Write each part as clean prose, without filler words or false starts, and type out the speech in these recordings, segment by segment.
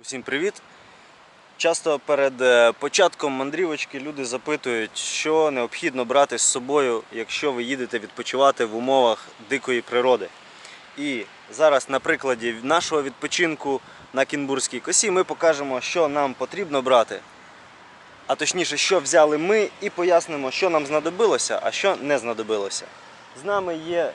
Усім привіт! Часто перед початком мандрівочки люди запитують, що необхідно брати з собою, якщо ви їдете відпочивати в умовах дикої природи. І зараз на прикладі нашого відпочинку на Кінбурзькій косі ми покажемо, що нам потрібно брати. А точніше, що взяли ми, і пояснимо, що нам знадобилося, а що не знадобилося. З нами є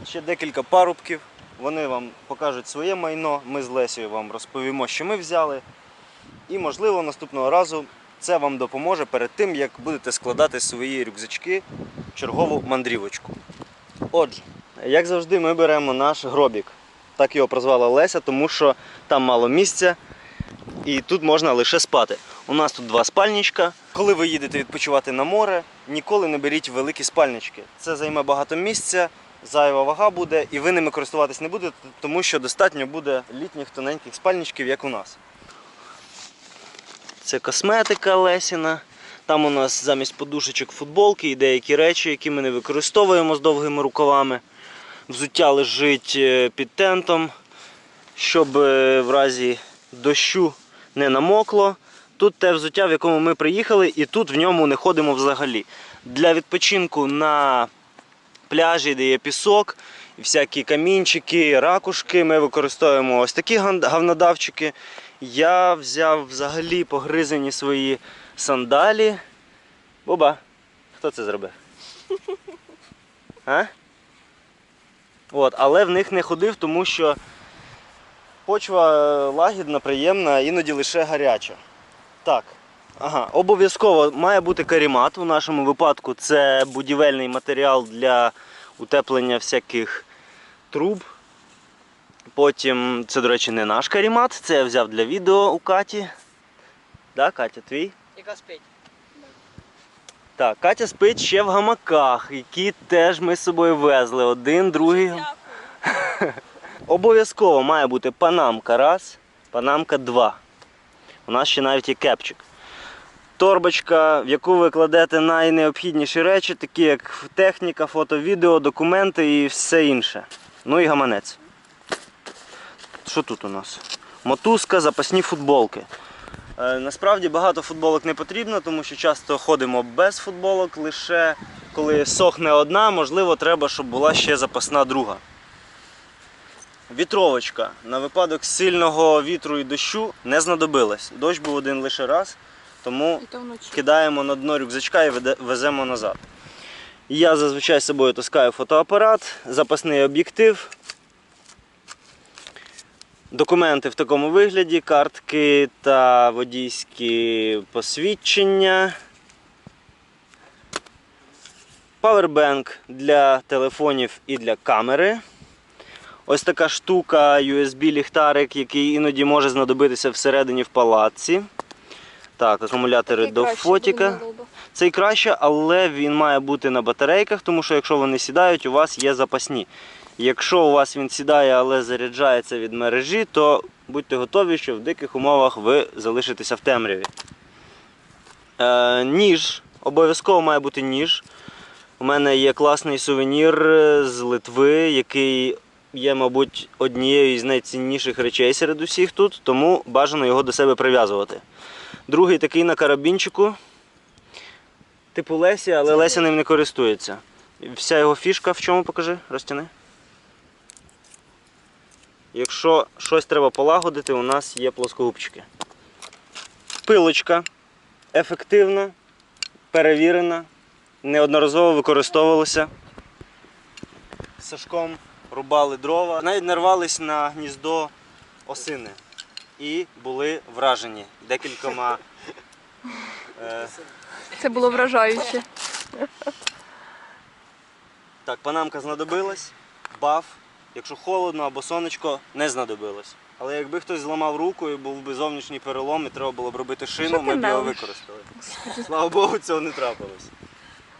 ще декілька парубків. Вони вам покажуть своє майно, ми з Лесею вам розповімо, що ми взяли. І, можливо, наступного разу це вам допоможе перед тим, як будете складати свої рюкзачки в чергову мандрівочку. Отже, як завжди, ми беремо наш гробік. Так його прозвала Леся, тому що там мало місця і тут можна лише спати. У нас тут два спальничка. Коли ви їдете відпочивати на море, ніколи не беріть великі спальнички. Це займе багато місця. Зайва вага буде, і ви ними користуватись не будете, тому що достатньо буде літніх тоненьких спальничків, як у нас. Це косметика Лесіна. Там у нас замість подушечок футболки і деякі речі, які ми не використовуємо з довгими рукавами. Взуття лежить під тентом, щоб в разі дощу не намокло. Тут те взуття, в якому ми приїхали, і тут в ньому не ходимо взагалі. Для відпочинку на пляжі, де є пісок, і всякі камінчики, ракушки, ми використовуємо ось такі говнодавчики. Я взяв взагалі погризані свої сандалі. Боба, хто це зробив? А? От, але в них не ходив, тому що почва лагідна, приємна, іноді лише гаряча. Так. Ага, обов'язково має бути каремат. У нашому випадку це будівельний матеріал для утеплення всяких труб. Потім, це, до речі, не наш каремат, це я взяв для відео у Каті. Да, Катя, твій? Яка спить? Так, Катя спить ще в гамаках, які теж ми з собою везли. Один, другий. Обов'язково має бути панамка раз, панамка два. У нас ще навіть є кепчик. Торбочка, в яку ви кладете найнеобхідніші речі, такі як техніка, фото, відео, документи і все інше. Ну і гаманець. Що тут у нас? Мотузка, запасні футболки. Насправді багато футболок не потрібно, тому що часто ходимо без футболок, лише коли сохне одна, можливо, треба, щоб була ще запасна друга. Вітровочка на випадок сильного вітру і дощу не знадобилась. Дощ був один лише раз, тому кидаємо на дно рюкзачка і веземо назад. Я зазвичай з собою таскаю фотоапарат, запасний об'єктив, документи в такому вигляді, картки та водійські посвідчення, павербенк для телефонів і для камери. Ось така штука, USB-ліхтарик, який іноді може знадобитися всередині в палатці. Так, акумулятори до фотіка. Цей краще, але він має бути на батарейках, тому що якщо вони сідають, у вас є запасні. Якщо у вас він сідає, але заряджається від мережі, то будьте готові, що в диких умовах ви залишитеся в темряві. Ніж. Обов'язково має бути ніж. У мене є класний сувенір з Литви, який є, мабуть, однією із найцінніших речей серед усіх тут, тому бажано його до себе прив'язувати. Другий такий на карабінчику, типу Лесі, але Леся ним не користується. Вся його фішка в чому, покажи, розтяни. Якщо щось треба полагодити, у нас є плоскогубчики. Пилочка ефективна, перевірена, неодноразово використовувалася. З Сашком рубали дрова, навіть нарвались на гніздо осини і були вражені декількома. Це було вражаюче. Так, панамка знадобилась, баф, якщо холодно або сонечко, не знадобилось. Але якби хтось зламав руку і був би зовнішній перелом і треба було б робити шину, ми б його використали. Слава Богу, цього не трапилось.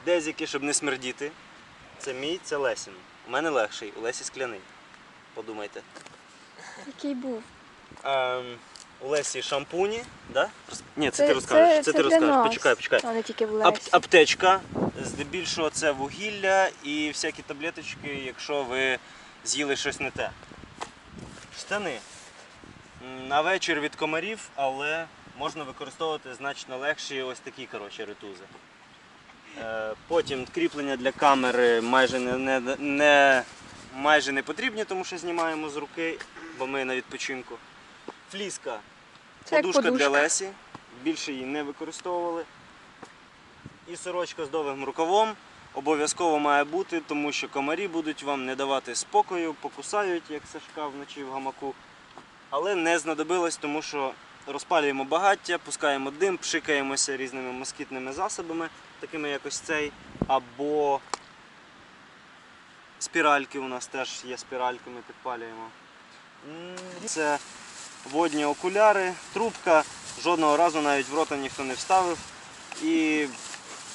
Дезіки, щоб не смердіти. Це мій, це Лесін. У мене легший, у Лесі скляний. Подумайте. Який був? У Лесі шампуні, да? Ні, це ти розкажеш. Це ти розкажеш. Почекай. А не тільки в Лесі. Аптечка. Здебільшого це вугілля і всякі таблеточки, якщо ви з'їли щось не те. Штани. На вечір від комарів, але можна використовувати значно легші ось такі ритузи. Потім кріплення для камери майже не потрібні, тому що знімаємо з руки, бо ми на відпочинку. Фліска, Це як подушка для подушка. Лесі, більше її не використовували. І сорочка з довгим рукавом обов'язково має бути, тому що комарі будуть вам не давати спокою, покусають, як Сашка вночі в гамаку. Але не знадобилось, тому що розпалюємо багаття, пускаємо дим, пшикаємося різними москітними засобами, такими як ось цей, або спіральки у нас теж є спіральки, ми підпалюємо. Це водні окуляри, трубка, жодного разу навіть в рота ніхто не вставив. І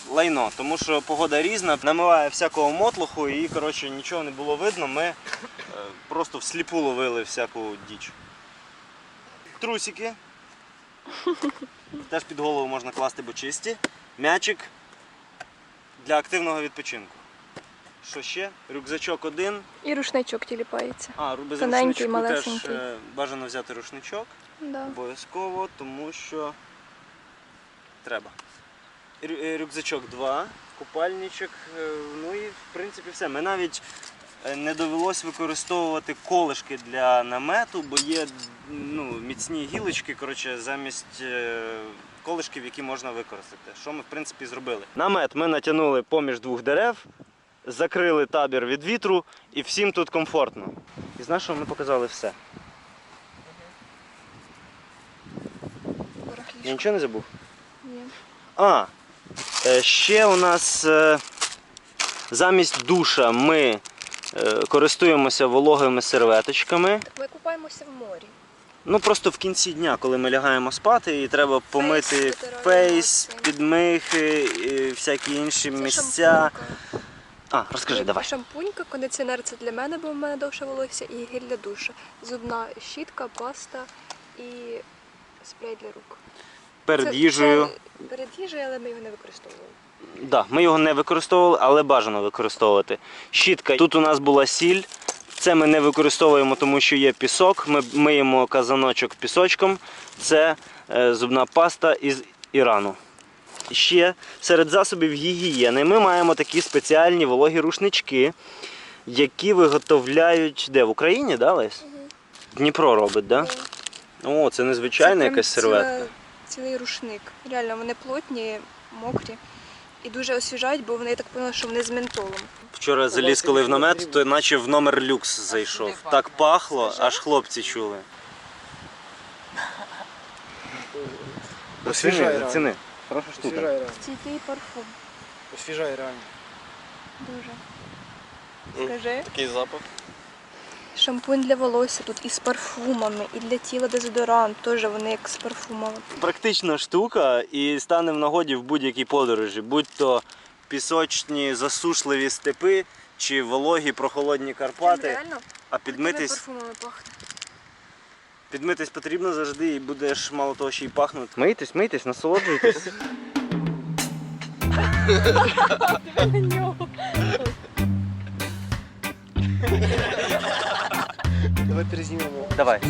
лайно, тому що погода різна, намиває всякого мотлуху і нічого не було видно, ми просто всліпу ловили всяку діч. Трусики. Теж під голову можна класти, бо чисті. М'ячик для активного відпочинку. Що ще? Рюкзачок один. І рушничок тіліпається. Без Тоненький, рушничку теж малесенький. бажано взяти рушничок. Да. Обов'язково, тому що треба. Рюкзачок 2, купальничок, ну і в принципі все. Ми навіть не довелось використовувати колишки для намету, бо є міцні гілочки замість колишків, які можна використати. Що ми в принципі зробили. Намет ми натягнули поміж двох дерев, закрили табір від вітру і всім тут комфортно. І з нашого ми показали все. Я нічого не забув? Ні. Ще у нас замість душа ми користуємося вологими серветочками. Так ми купаємося в морі. Ну просто в кінці дня, коли ми лягаємо спати, і треба помити витираємо фейс, ногті. підмихи, і всякі інші Це місця. шампунька. Розкажи, давай. Шампунька, кондиціонер це для мене, бо в мене довше волосся, і гель для душу. Зубна щітка, паста і спрей для рук. Перед їжею. Перед їжею, але ми його не використовували. Да, ми його не використовували, але бажано використовувати. Щітка. Тут у нас була сіль. Це ми не використовуємо, тому що є пісок. Ми миємо казаночок пісочком. Це зубна паста із Ірану. Ще серед засобів гігієни ми маємо такі спеціальні вологі рушнички, які виготовляють де? В Україні, да, Лесь? Дніпро робить, да? О, це незвичайна якась серветка. Цілий рушник. Реально, вони плотні, мокрі і дуже освіжають, бо вони, я так поняла, що вони з ментолом. Вчора заліз, коли в намет, то наче в номер люкс зайшов. Так пахло, аж хлопці чули. Освіжає Заціни. Хороша штука. Освіжає реально. Стійкий парфум. Освіжає реально. Дуже. Скажи. Такий запах. Шампунь для волосся тут і з парфумами, і для тіла дезодорант, теж вони як з парфумами. Практична штука і стане в нагоді в будь-якій подорожі, будь-то пісочні засушливі степи чи вологі прохолодні Карпати. Реально? А Такими парфумами пахне. підмитись потрібно завжди і будеш мало того, що й пахнути. Мийтесь, насолоджуйтесь. На нього. Давай перезнімемо. Давай.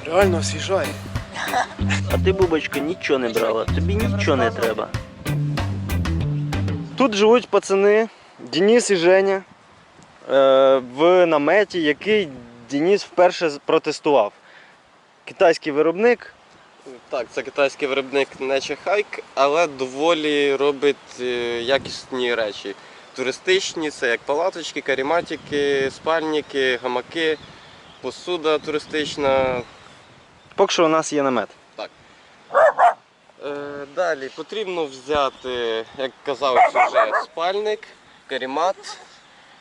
Реально освіжає. А ти, Бубочка, нічого не брала, тобі нічого не треба. Тут живуть пацани Денис і Женя в наметі, який Денис вперше протестував. Китайський виробник. Так, це китайський виробник Nature Hike, але доволі робить якісні речі. Туристичні, це як палаточки, каріматики, спальники, гамаки, посуда туристична. Поки що у нас є намет. Далі потрібно взяти, як казав вже, спальник, карімат.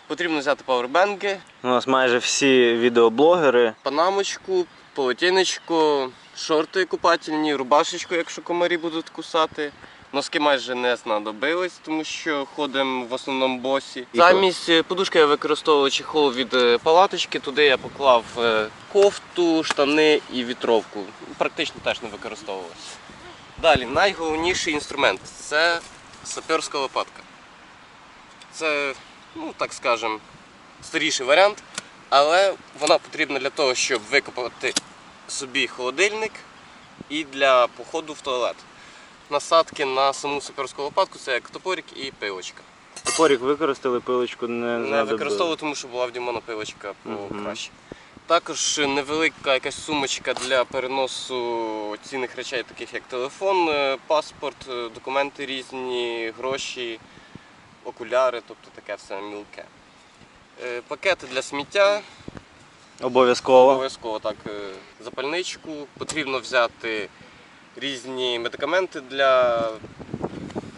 Потрібно взяти павербенки, У нас майже всі відеоблогери. панамочку, полотенечко, шорти купательні, рубашечку, якщо комарі будуть кусати. Носки майже не знадобились, тому що ходимо в основному босі. Замість подушки я використовував чехол від палаточки, туди я поклав кофту, штани і вітровку. Практично теж не використовувалося. Далі, найголовніший інструмент – це саперська лопатка. Це, так скажемо, старіший варіант. Але вона потрібна для того, щоб викопати собі холодильник і для походу в туалет. Насадки на саму саперську лопатку це як топорик і пилочка. Топорик використали, пилочку не Не знадобили. використовую, тому що була в Дімона пилочка покраще. Також невелика якась сумочка для переносу цінних речей, таких як телефон, паспорт, документи різні, гроші, окуляри, тобто таке все мілке. Пакети для сміття, Обов'язково. обов'язково так, запальничку. Потрібно взяти різні медикаменти для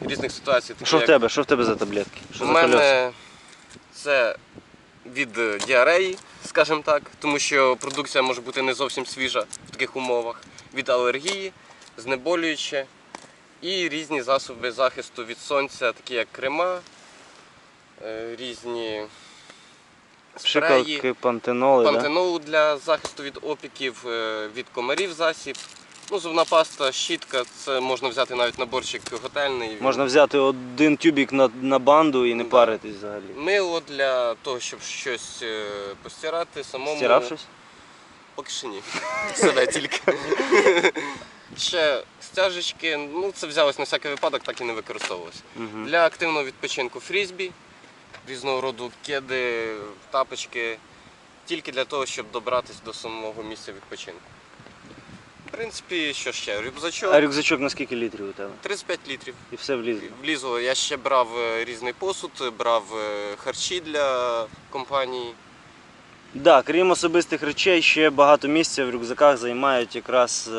різних ситуацій. такі Що в як- тебе? Що в тебе за таблетки? Що У за кольоса? мене це від діареї, скажімо так, тому що продукція може бути не зовсім свіжа в таких умовах, від алергії, знеболююче і різні засоби захисту від сонця, такі як крема, різні спреї, Пшикалки, пантеноли, да? пантенол для захисту від опіків, від комарів засіб. Ну, зубна паста, щітка, це можна взяти навіть наборчик готельний. Можна взяти один тюбік на банду і не Да. паритись взагалі. Мило для того, щоб щось постирати самому. Стирав щось? Поки що ні. Себе тільки. Ще стяжечки, ну це взялось на всякий випадок, так і не використовувалося. Угу. Для активного відпочинку фрізбі, різного роду кеди, тапочки, тільки для того, щоб добратися до самого місця відпочинку. В принципі, що ще? Рюкзачок А рюкзачок на скільки літрів у тебе? 35 літрів. І все влізло. Влізло, я ще брав різний посуд, брав харчі для компанії. Да, крім особистих речей, ще багато місця в рюкзаках займають якраз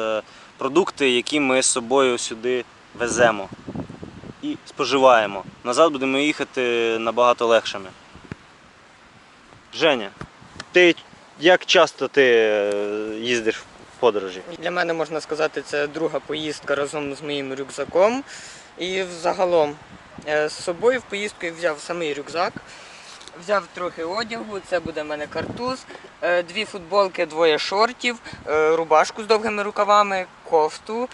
продукти, які ми з собою сюди веземо і споживаємо. Назад будемо їхати набагато легшими. Женя, як часто ти їздиш в подорожі? Для мене, можна сказати, це друга поїздка разом з моїм рюкзаком. І взагалом з собою в поїздку я взяв самий рюкзак, взяв трохи одягу, це буде в мене картуз, 2 футболки, 2 шортів, рубашку з довгими рукавами, кофту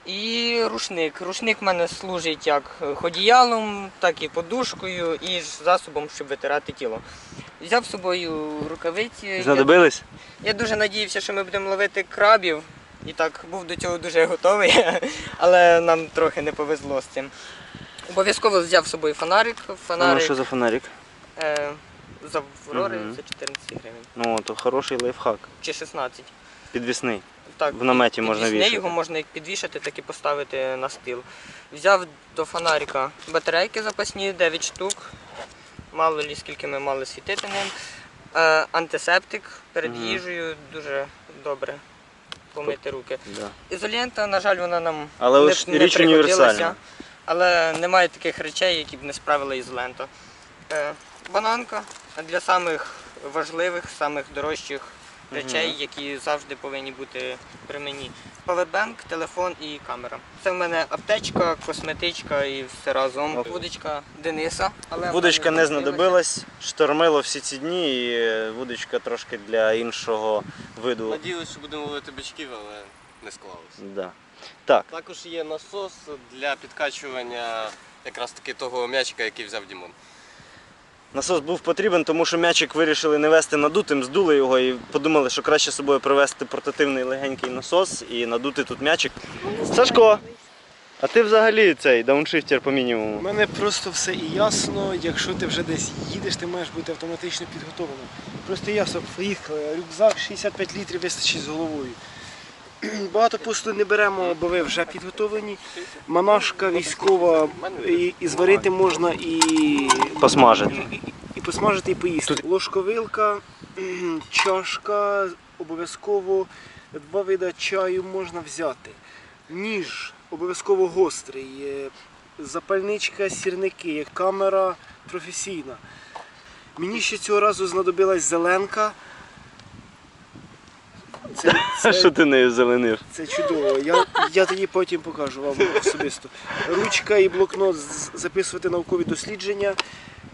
і рушник. Рушник в мене служить як ходіялом, так і подушкою, і засобом, щоб витирати тіло. Взяв з собою рукавиці. Знадобились? Я дуже надіявся, що ми будемо ловити крабів, і так був до цього дуже готовий, але нам трохи не повезло з цим. Обов'язково взяв з собою фонарик. А ну, що за фонарик? З Аврори Мгм. за 14 гривень. Ну, то хороший лайфхак. Чи 16. Підвісний. Так, В наметі можна підвісний, вішати. його можна як підвішати, так і поставити на стіл. Взяв до фонарика батарейки запасні, 9 штук. Мало лі скільки ми мали світити ним. Антисептик перед Мгм. їжею, дуже добре помити руки. Да. Ізолента, на жаль, вона нам Але не, ось не річ пригодилася, універсальна. але немає таких речей, які б не справила ізолента. Бананка для самих важливих, самих дорожчих речей, які завжди повинні бути при мені. Павербенк, телефон і камера. Це в мене аптечка, косметичка і все разом. Ок. Вудочка Дениса. Але Вудочка вона не знадобилася. знадобилась, штормило всі ці дні, і вудочка трошки для іншого виду. Надіялися, що будемо ловити бичків, але не склалося. Да. Так, Також є насос для підкачування якраз таки того м'ячика, який взяв Дімон. насос був потрібен, тому що м'ячик вирішили не вести надутим, здули його і подумали, що краще з собою привезти портативний легенький насос і надути тут м'ячик. Сашко, а ти взагалі цей дауншифтер по У мінімуму? мене просто все і ясно, якщо ти вже десь їдеш, ти маєш бути автоматично підготовленим. Просто ясно, поїхали, рюкзак 65 літрів вистачить з головою. Багато посуду не беремо, бо ви вже підготовлені. Манашка військова, і зварити можна, і Посмажити. і посмажити, і поїсти. Ложковилка, чашка, обов'язково 2 види чаю можна взяти. Ніж обов'язково гострий, запальничка, сірники, камера професійна. Мені ще цього разу знадобилась зеленка. Що ти нею зеленив? Це чудово. Я тоді потім покажу вам особисто. Ручка і блокнот записувати наукові дослідження,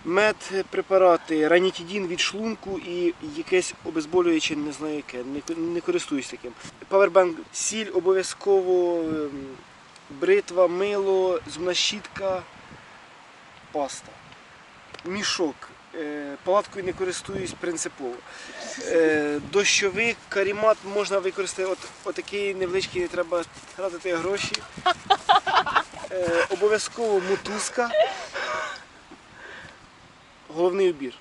медпрепарати, ранітідін від шлунку і якесь обезболююче, не знаю яке, не користуюсь таким. Павербанк, сіль обов'язково, бритва, мило, зубна щітка, паста. Мішок Палаткою не користуюсь принципово. Дощовик, карімат можна використати, отакий невеличкий, не треба тратити гроші. Обов'язково мотузка. Головний убір.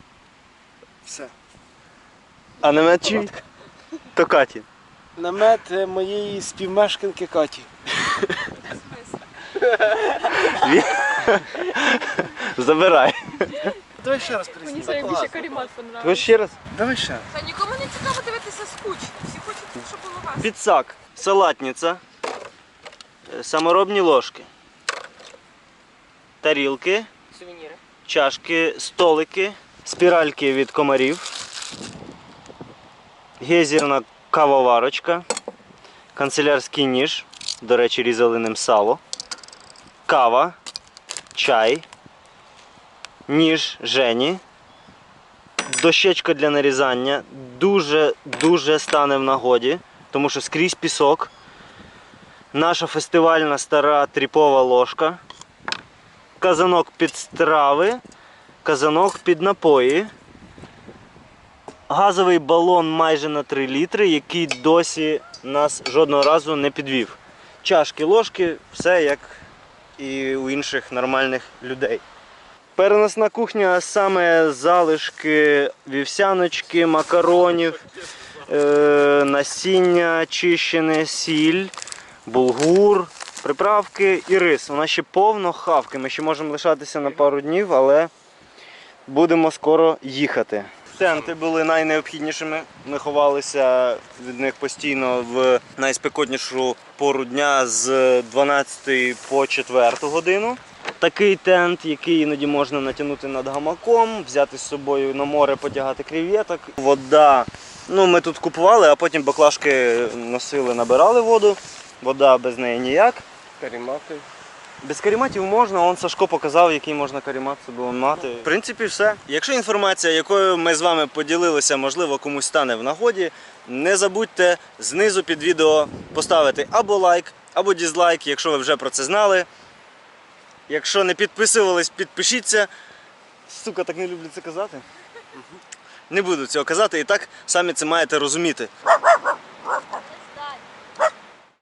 Все. А намет чий? То Каті. Намет моєї співмешканки Каті. Забирай. Давай ще раз Мені переснімемо. це як більше карімат понравився. Хоч ще раз. Давай ще раз. Та нікому не цікаво дивитися скучно. Всі хочуть, щоб було весело. Підсак, салатниця, саморобні ложки, тарілки, Сувеніри. чашки, столики, спіральки від комарів, гейзерна кавоварочка, канцелярський ніж, до речі, різали ним сало, кава, чай, ніж Жені, дощечка для нарізання, дуже стане в нагоді, тому що скрізь пісок, наша фестивальна стара тріпова ложка, казанок під страви, казанок під напої, газовий балон майже на 3 літри, який досі нас жодного разу не підвів. Чашки, ложки, все як і у інших нормальних людей. Переносна кухня, саме залишки вівсяночки, макаронів, насіння чищене, сіль, булгур, приправки і рис. Вона ще повно хавки. Ми ще можемо лишатися на пару днів, але будемо скоро їхати. Тенти були найнеобхіднішими. Ми ховалися від них постійно в найспекотнішу пору дня з 12 по 4 годину. Такий тент, який іноді можна натягнути над гамаком, взяти з собою на море, потягати креветок. Вода, ми тут купували, а потім баклажки носили, набирали воду. Вода без неї ніяк. Карімати. Без каріматів можна, Сашко показав, який можна карімат собі мати. В принципі, все. Якщо інформація, якою ми з вами поділилися, можливо, комусь стане в нагоді, не забудьте знизу під відео поставити або лайк, або дізлайк, якщо ви вже про це знали. Якщо не підписувались, підпишіться. Сука, так не люблю це казати. Не буду цього казати, і так самі це маєте розуміти.